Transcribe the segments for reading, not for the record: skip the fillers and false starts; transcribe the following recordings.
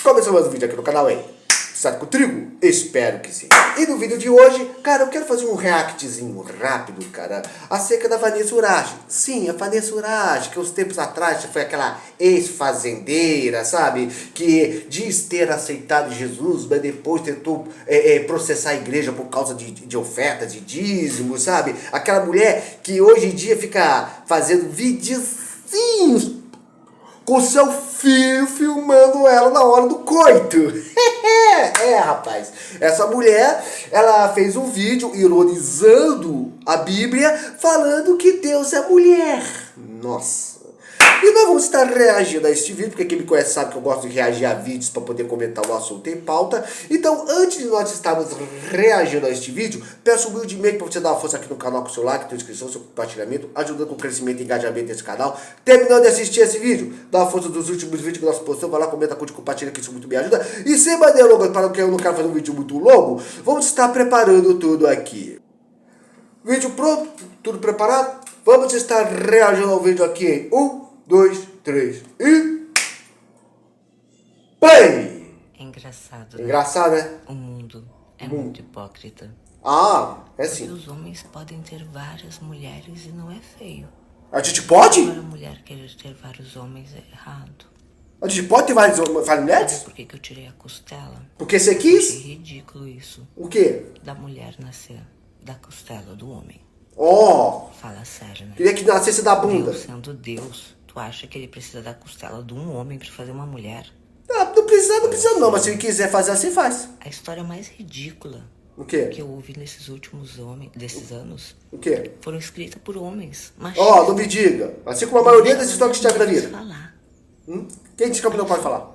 Começou mais um vídeo aqui no canal aí. Sabe com trigo? Espero que sim. E no vídeo de hoje, cara, eu quero fazer um reactzinho rápido, cara, acerca da Vanessa Urach. Sim, a Vanessa Urach, que uns tempos atrás foi aquela ex-fazendeira, sabe? Que diz ter aceitado Jesus, mas depois tentou processar a igreja por causa de ofertas, de dízimo, sabe? Aquela mulher que hoje em dia fica fazendo videozinhos com seu filho filmando ela na hora do coito. Rapaz, essa mulher, ela fez um vídeo ironizando a Bíblia, falando que Deus é mulher. Nossa. E nós vamos estar reagindo a este vídeo, porque quem me conhece sabe que eu gosto de reagir a vídeos para poder comentar o assunto em pauta. Então, antes de nós estarmos reagindo a este vídeo, peço humildemente para você dar uma força aqui no canal com o seu like, sua inscrição, seu compartilhamento, ajudando com o crescimento e engajamento desse canal. Terminando de assistir esse vídeo, dá uma força dos últimos vídeos que nós postamos, vai lá, comenta, curte, compartilha, que isso muito me ajuda. E sem maneira longa, para que eu não quero fazer um vídeo muito longo, vamos estar preparando tudo aqui. Vídeo pronto? Tudo preparado? Vamos estar reagindo ao vídeo aqui em 2, 3 e... Play! É engraçado, né? Engraçado, né? O mundo é muito hipócrita. Ah, é sim. Porque os homens podem ter várias mulheres e não é feio. A gente pode? Agora a mulher querer ter vários homens é errado. A gente pode ter várias mulheres? Sabe por que eu tirei a costela? Porque você Achei quis? ridículo isso. O quê? Da mulher nascer da costela do homem. Ó, Fala sério, né? queria que nascesse da bunda. Deus sendo Deus, tu acha que ele precisa da costela de um homem pra fazer uma mulher? Ah, não precisa não, mas se ele quiser fazer assim, faz. A história mais ridícula O quê? que eu ouvi nesses últimos desses anos O quê? foram escritas por homens machistas. Ó, não me diga. Assim como a maioria das histórias que te acredita. Falar. Quem disse que não pode falar?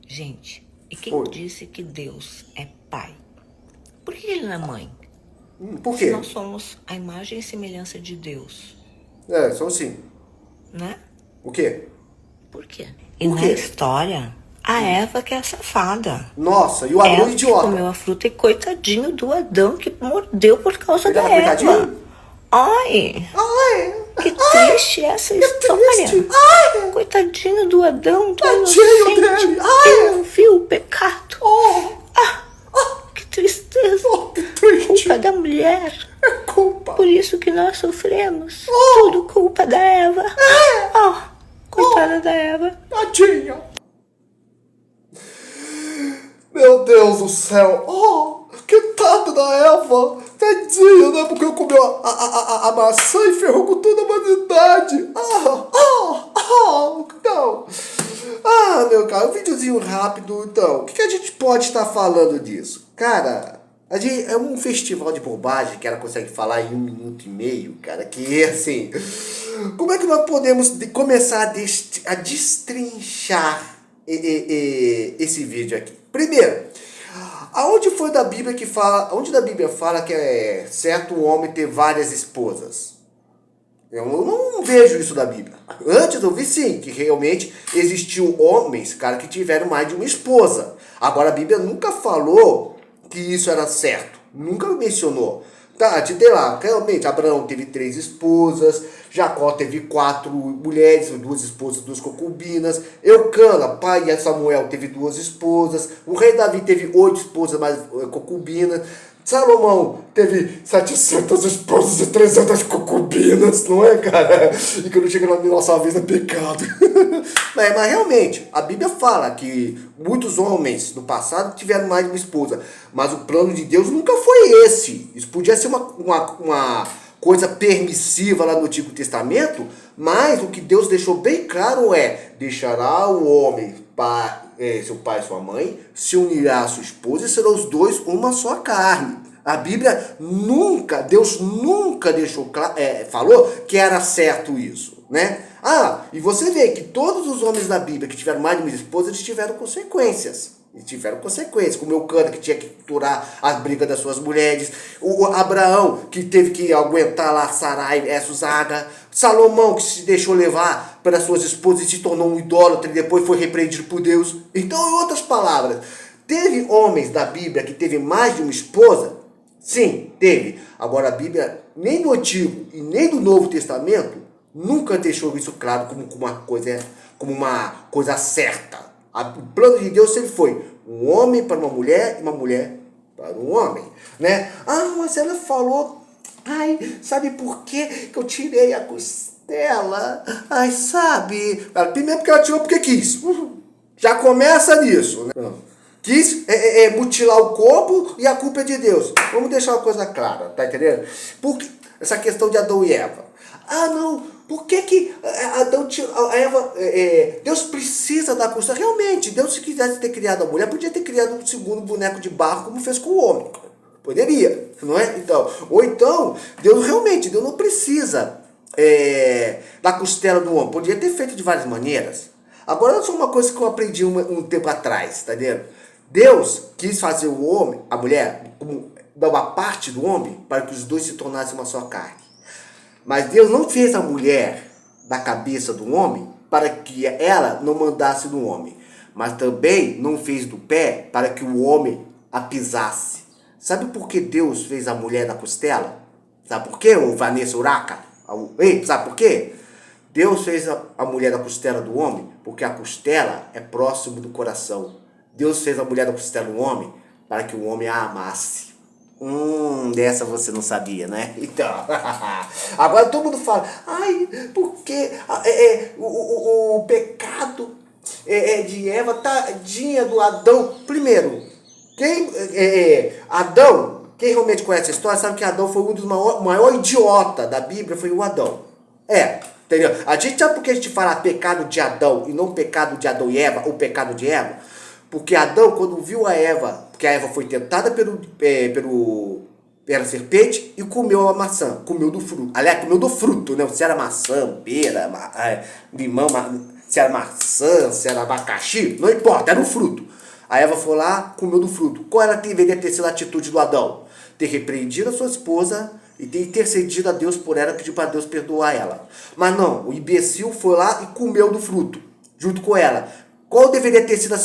Gente, e quem Oi. disse que Deus é pai? Por que ele não é mãe? Por Se quê? nós somos a imagem e semelhança de Deus, É, são sim. né? O quê? Por quê? E Por na quê? história, a Eva que é a safada. Nossa, e o Adão Ela que idiota. comeu a fruta e coitadinho do Adão que mordeu por causa Ele da era Eva. coitadinho? Ai, Ai, que triste essa história. triste. Ai. Coitadinho do Adão, tão Tadinho inocente. dele. Ai. Ele não viu o pecado. oh, Que tristeza. que triste. Culpa da mulher. É culpa. Por isso que nós sofremos. Tudo culpa da Eva. Coitada da Eva. Tadinha. Meu Deus do céu. Oh, coitada da Eva. Tadinha, né? Porque eu comi a maçã e ferrou com toda a humanidade. Então. Meu cara, um videozinho rápido. Então, o que a gente pode estar falando disso? Cara, é um festival de bobagem que ela consegue falar em 1 minuto e meio, cara. Que assim, como é que nós podemos começar a destrinchar esse vídeo aqui? Primeiro, aonde foi da Bíblia que fala, onde da Bíblia fala que é certo o homem ter várias esposas? Eu não vejo isso da Bíblia. Antes eu vi sim, que realmente existiu homens, cara, que tiveram mais de uma esposa. Agora a Bíblia nunca falou que isso era certo. Nunca mencionou. Tá, te dei lá, realmente, Abraão teve 3 esposas, Jacó teve 4 mulheres, 2 esposas, 2 concubinas, Eucana, pai de Samuel, teve 2 esposas, o rei Davi teve 8 esposas, mais concubinas, Salomão teve 700 esposas e 300 concubinas, não é, cara? E quando chega na nossa vez é pecado. Mas realmente, a Bíblia fala que muitos homens no passado tiveram mais de uma esposa, mas o plano de Deus nunca foi esse. Isso podia ser uma coisa permissiva lá no Antigo Testamento, mas o que Deus deixou bem claro é: deixará o homem seu pai e sua mãe, se unirá à sua esposa e serão os dois uma só carne. A Bíblia nunca, Deus nunca deixou falou que era certo isso, né? E você vê que todos os homens da Bíblia que tiveram mais de uma esposa, eles tiveram consequências. Eles tiveram consequências, como Eucana, que tinha que curar as brigas das suas mulheres, o Abraão, que teve que aguentar lá Sarai versus Agar, Salomão, que se deixou levar pelas suas esposas e se tornou um idólatra e depois foi repreendido por Deus. Então, em outras palavras, teve homens da Bíblia que teve mais de uma esposa? Sim, teve. Agora a Bíblia, nem do Antigo e nem do Novo Testamento, nunca deixou isso claro como uma coisa certa. O plano de Deus sempre foi um homem para uma mulher e uma mulher para um homem, né? Ah, mas ela falou, ai, sabe por que eu tirei a costela? Ai, sabe? Primeiro porque ela tirou porque quis. Já começa nisso, né? Quis mutilar o corpo e a culpa é de Deus. Vamos deixar uma coisa clara, tá entendendo? Porque essa questão de Adão e Eva. Ah, não, por que Adão tirou a Eva? Deus precisa da costela. Realmente, Deus, se quisesse ter criado a mulher, podia ter criado um segundo boneco de barro, como fez com o homem. Poderia, não é? Então, ou então, Deus não precisa da costela do homem. Podia ter feito de várias maneiras. Agora, só uma coisa que eu aprendi um tempo atrás, tá entendendo? Deus quis fazer o homem, a mulher, como uma parte do homem, para que os dois se tornassem uma só carne. Mas Deus não fez a mulher da cabeça do homem para que ela não mandasse no homem. Mas também não fez do pé para que o homem a pisasse. Sabe por que Deus fez a mulher da costela? Sabe por quê, ô Vanessa Uraca? Ei, sabe por quê? Deus fez a mulher da costela do homem porque a costela é próximo do coração. Deus fez a mulher da costela do homem para que o homem a amasse. Dessa você não sabia, né? Então, agora todo mundo fala, ai, porque o pecado de Eva, tadinha do Adão. Primeiro, Adão, quem realmente conhece a história, sabe que Adão foi um dos maiores idiota da Bíblia, foi o Adão. Entendeu? A gente sabe por que a gente fala pecado de Adão e não pecado de Adão e Eva, ou pecado de Eva? Porque Adão, quando viu a Eva, porque a Eva foi tentada pela serpente e comeu a maçã, comeu do fruto. Aliás, comeu do fruto, né? Se era maçã, pera, limão, se era maçã, se era abacaxi, não importa, era o fruto. A Eva foi lá, comeu do fruto. Qual ela deveria ter sido a atitude do Adão? Ter repreendido a sua esposa e ter intercedido a Deus por ela, pedir para Deus perdoar ela. Mas não, o imbecil foi lá e comeu do fruto, junto com ela. Qual deveria ter sido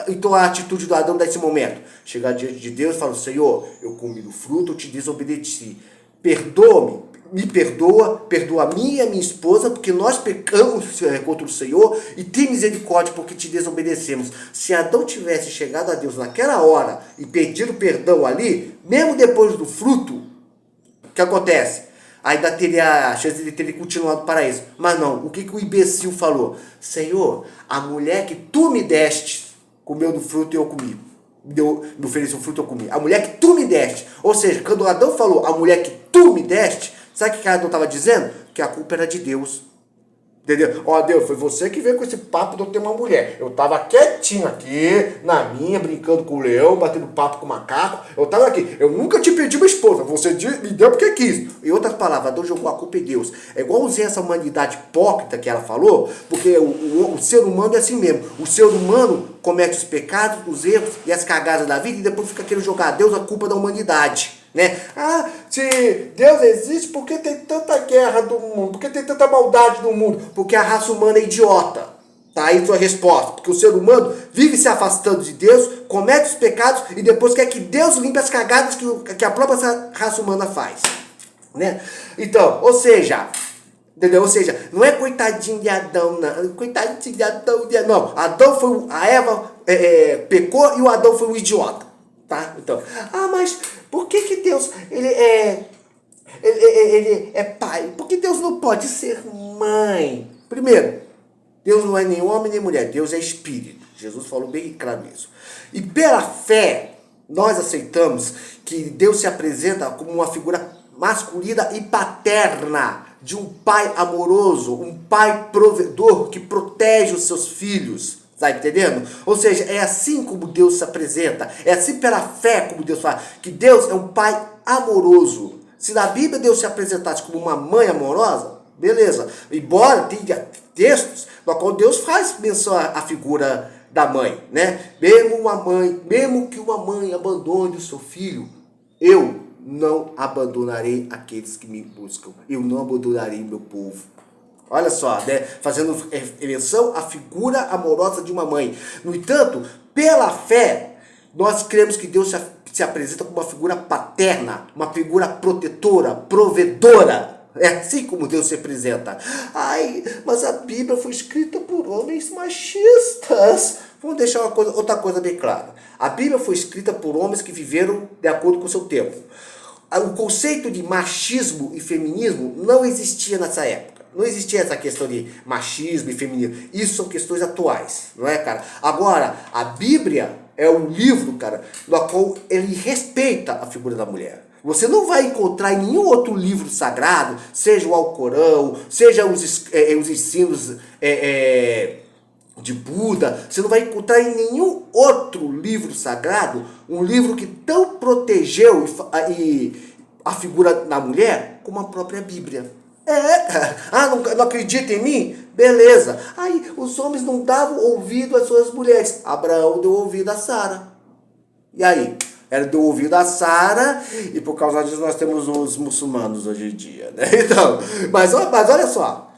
então, a atitude do Adão nesse momento? Chegar diante de Deus e falar, Senhor, eu comi do fruto, eu te desobedeci. Perdoa-me, me perdoa a mim e a minha esposa, porque nós pecamos contra o Senhor, e tem misericórdia porque te desobedecemos. Se Adão tivesse chegado a Deus naquela hora e pedido perdão ali, mesmo depois do fruto, o que acontece? Ainda teria a chance de ter continuado para isso. Mas não, o que o imbecil falou? Senhor, a mulher que tu me deste comeu do fruto e eu comi. Me ofereceu o fruto e eu comi. A mulher que tu me deste. Ou seja, quando Adão falou a mulher que tu me deste, sabe o que Adão estava dizendo? Que a culpa era de Deus. Entendeu? Ó, Deus, foi você que veio com esse papo de eu ter uma mulher. Eu tava quietinho aqui, na minha, brincando com o leão, batendo papo com o macaco. Eu tava aqui. Eu nunca te pedi uma esposa. Você me deu porque quis. Em outras palavras, Deus jogou a culpa em Deus. É igualzinho essa humanidade hipócrita que ela falou, porque o ser humano é assim mesmo. O ser humano comete os pecados, os erros e as cagadas da vida e depois fica querendo jogar a Deus a culpa da humanidade. Né? Ah, se Deus existe, por que tem tanta guerra do mundo? Por que tem tanta maldade no mundo? Porque a raça humana é idiota. Tá aí sua resposta. Porque o ser humano vive se afastando de Deus, comete os pecados e depois quer que Deus limpe as cagadas que a própria raça humana faz. Né? Então, ou seja, entendeu? Ou seja, não é coitadinho de Adão, não. Coitadinho de Adão, não. Adão foi a Eva pecou e o Adão foi um idiota. Tá? Então, mas por que Deus ele é pai? Por que Deus não pode ser mãe? Primeiro, Deus não é nem homem nem mulher, Deus é espírito. Jesus falou bem claro isso. E pela fé, nós aceitamos que Deus se apresenta como uma figura masculina e paterna, de um pai amoroso, um pai provedor que protege os seus filhos. Tá entendendo? Ou seja, é assim como Deus se apresenta. É assim pela fé como Deus fala. Que Deus é um pai amoroso. Se na Bíblia Deus se apresentasse como uma mãe amorosa, beleza. Embora tenha textos no qual Deus faz menção à figura da mãe, né? Mesmo que uma mãe abandone o seu filho, eu não abandonarei aqueles que me buscam. Eu não abandonarei meu povo. Olha só, né? Fazendo menção à figura amorosa de uma mãe. No entanto, pela fé, nós cremos que Deus se apresenta como uma figura paterna, uma figura protetora, provedora. É assim como Deus se apresenta. Ai, mas a Bíblia foi escrita por homens machistas. Vamos deixar outra coisa bem clara. A Bíblia foi escrita por homens que viveram de acordo com o seu tempo. O conceito de machismo e feminismo não existia nessa época. Não existia essa questão de machismo e feminismo. Isso são questões atuais, não é, cara? Agora, a Bíblia é um livro, cara, no qual ele respeita a figura da mulher. Você não vai encontrar em nenhum outro livro sagrado, seja o Alcorão, seja os ensinos de Buda, você não vai encontrar em nenhum outro livro sagrado um livro que tão protegeu a figura da mulher como a própria Bíblia. Não acredita em mim? Beleza. Aí os homens não davam ouvido às suas mulheres. Abraão deu ouvido a Sara. E aí? Ela deu ouvido a Sara, e por causa disso nós temos os muçulmanos hoje em dia, né? Então, mas olha só.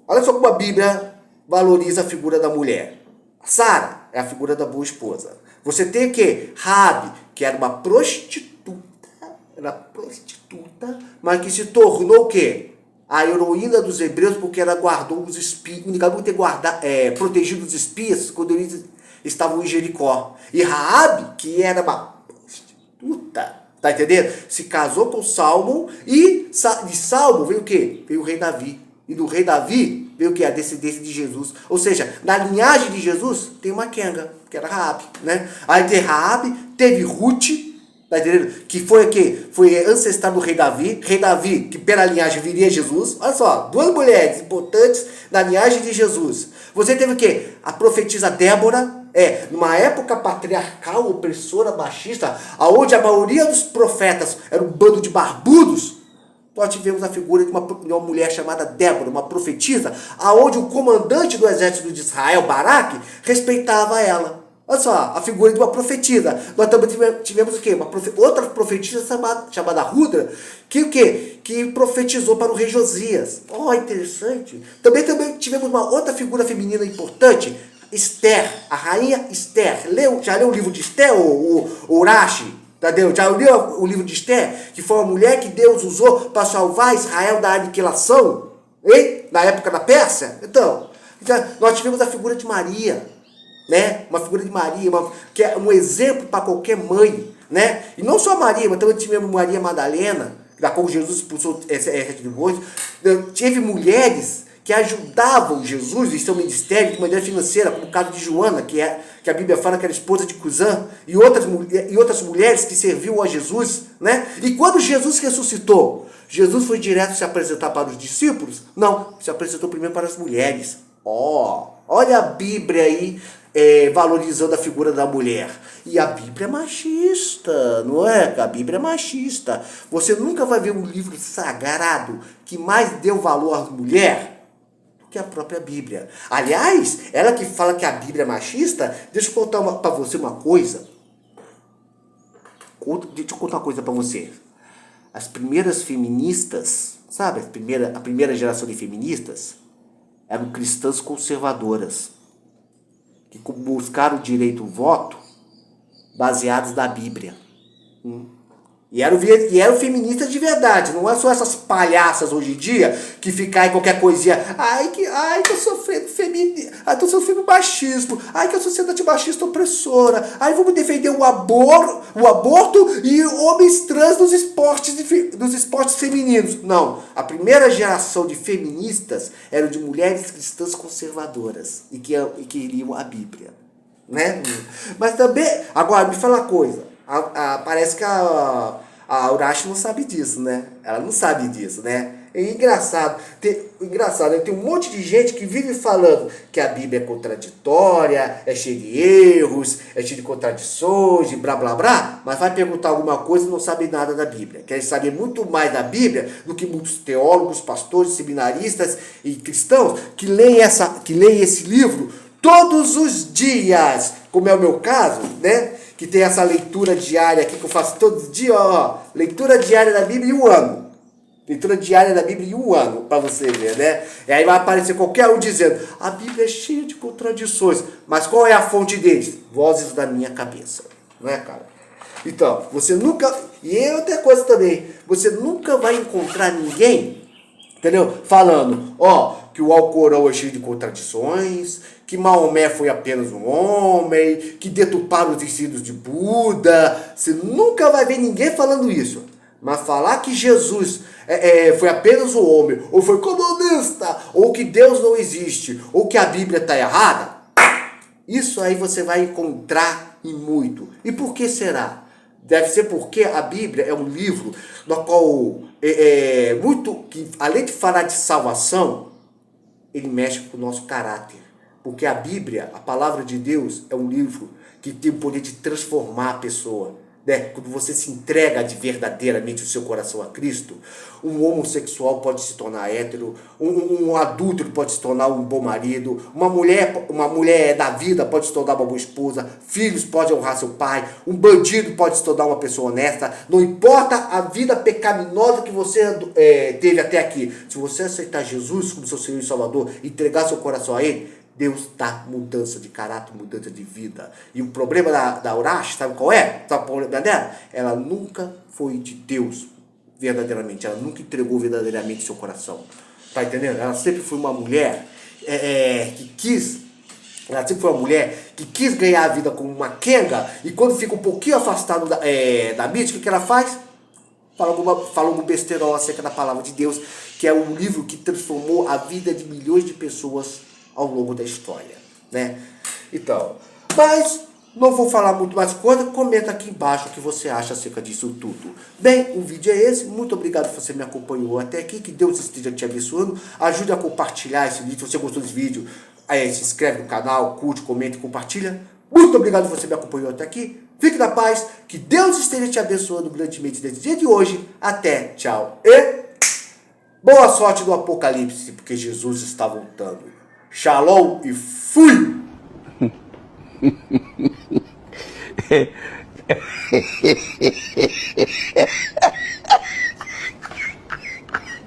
Olha só como a Bíblia valoriza a figura da mulher. Sara é a figura da boa esposa. Você tem o quê? Raabe, que era uma prostituta, mas que se tornou o quê? A heroína dos hebreus, porque ela guardou os espias, únicamente ter protegido os espias quando eles estavam em Jericó. E Raabe, que era uma prostituta, tá entendendo? Se casou com Salmão, e de Salmão veio o quê? Veio o rei Davi. E do rei Davi veio o quê? A descendência de Jesus. Ou seja, na linhagem de Jesus tem uma quenga, que era Raabe, né? Aí tem Raabe, teve Ruth, tá entendendo? Que foi o quê? Foi ancestral do rei Davi. Rei Davi, que pela linhagem viria Jesus. Olha só, duas mulheres importantes na linhagem de Jesus. Você teve o quê? A profetisa Débora, numa época patriarcal, opressora, machista, onde a maioria dos profetas era um bando de barbudos, nós tivemos a figura de uma mulher chamada Débora, uma profetisa, aonde o comandante do exército de Israel, Baraque, respeitava ela. Olha só, a figura de uma profetisa. Nós também tivemos o quê? Outra profetisa chamada Rudra, que o quê? Que profetizou para o rei Josias. Interessante. Também tivemos uma outra figura feminina importante, Esther, a rainha Esther. Já leu o livro de Esther, o Urashi? Já leu o livro de Esther? Que foi uma mulher que Deus usou para salvar Israel da aniquilação, na época da Pérsia? Então, nós tivemos a figura de Maria, né? Uma figura de Maria, que é um exemplo para qualquer mãe, né? E não só Maria, mas também tivemos Maria Madalena, da qual Jesus expulsou sete demônios. Teve mulheres que ajudavam Jesus em seu ministério de maneira financeira, como o caso de Joana, que a Bíblia fala que era esposa de Cusã, e outras mulheres que serviam a Jesus, né? E quando Jesus ressuscitou, Jesus foi direto se apresentar para os discípulos? Não, se apresentou primeiro para as mulheres. Olha a Bíblia aí, valorizando a figura da mulher. E a Bíblia é machista, não é? A Bíblia é machista. Você nunca vai ver um livro sagrado que mais deu valor à mulher que a própria Bíblia. Aliás, ela que fala que a Bíblia é machista, deixa eu contar para você uma coisa. Deixa eu contar uma coisa para você. As primeiras feministas, sabe? A primeira geração de feministas eram cristãs conservadoras, que buscaram o direito ao voto baseados na Bíblia. E eram feministas de verdade, não é só essas palhaças hoje em dia que ficam aí qualquer coisinha. Tô sofrendo feminismo, tô sofrendo machismo, que a sociedade machista opressora, vamos defender o aborto e homens trans nos esportes femininos. Não, a primeira geração de feministas eram de mulheres cristãs conservadoras e que liam a Bíblia, né? Mas também, agora me fala uma coisa. Parece que a Urashi não sabe disso, né? Ela não sabe disso, né? É engraçado. Tem um monte de gente que vive falando que a Bíblia é contraditória, é cheia de erros, é cheia de contradições e blá blá blá, mas vai perguntar alguma coisa e não sabe nada da Bíblia. Quer saber muito mais da Bíblia do que muitos teólogos, pastores, seminaristas e cristãos que leem esse livro todos os dias, como é o meu caso, né? Que tem essa leitura diária aqui que eu faço todo dia, leitura diária da Bíblia em um ano. Leitura diária da Bíblia em um ano, para você ver, né? E aí vai aparecer qualquer um dizendo, a Bíblia é cheia de contradições, mas qual é a fonte deles? Vozes da minha cabeça, não é, cara? Então, você nunca... E outra coisa também, você nunca vai encontrar ninguém, entendeu? Falando, que o Alcorão é cheio de contradições, que Maomé foi apenas um homem, que deturparam os ensinos de Buda. Você nunca vai ver ninguém falando isso. Mas falar que Jesus foi apenas um homem, ou foi comunista, ou que Deus não existe, ou que a Bíblia está errada, isso aí você vai encontrar em muito. E por que será? Deve ser porque a Bíblia é um livro no qual, que além de falar de salvação, ele mexe com o nosso caráter. Porque a Bíblia, a palavra de Deus, é um livro que tem o poder de transformar a pessoa. Né? Quando você se entrega verdadeiramente o seu coração a Cristo, um homossexual pode se tornar hétero, um adúltero pode se tornar um bom marido, uma mulher da vida pode se tornar uma boa esposa, filhos podem honrar seu pai, um bandido pode se tornar uma pessoa honesta. Não importa a vida pecaminosa que você teve até aqui, se você aceitar Jesus como seu Senhor e Salvador, entregar seu coração a Ele, Deus dá mudança de caráter, mudança de vida. E o problema da Urash, sabe qual é? Sabe o problema dela? Ela nunca foi de Deus verdadeiramente. Ela nunca entregou verdadeiramente seu coração. Tá entendendo? Ela sempre foi uma mulher Ela sempre foi uma mulher que quis ganhar a vida como uma quenga. E quando fica um pouquinho afastado da mídia, o que ela faz? Fala algum besterol acerca da palavra de Deus, que é um livro que transformou a vida de milhões de pessoas ao longo da história, né? Então, mas não vou falar muito mais coisa, comenta aqui embaixo o que você acha acerca disso tudo. Bem, o vídeo é esse, muito obrigado por você me acompanhou até aqui, que Deus esteja te abençoando, ajude a compartilhar esse vídeo, se você gostou desse vídeo, se inscreve no canal, curte, comenta e compartilha. Muito obrigado por você me acompanhou até aqui, fique na paz, que Deus esteja te abençoando grandemente nesse dia de hoje, até, tchau e boa sorte no Apocalipse, porque Jesus está voltando. Shalom e fui!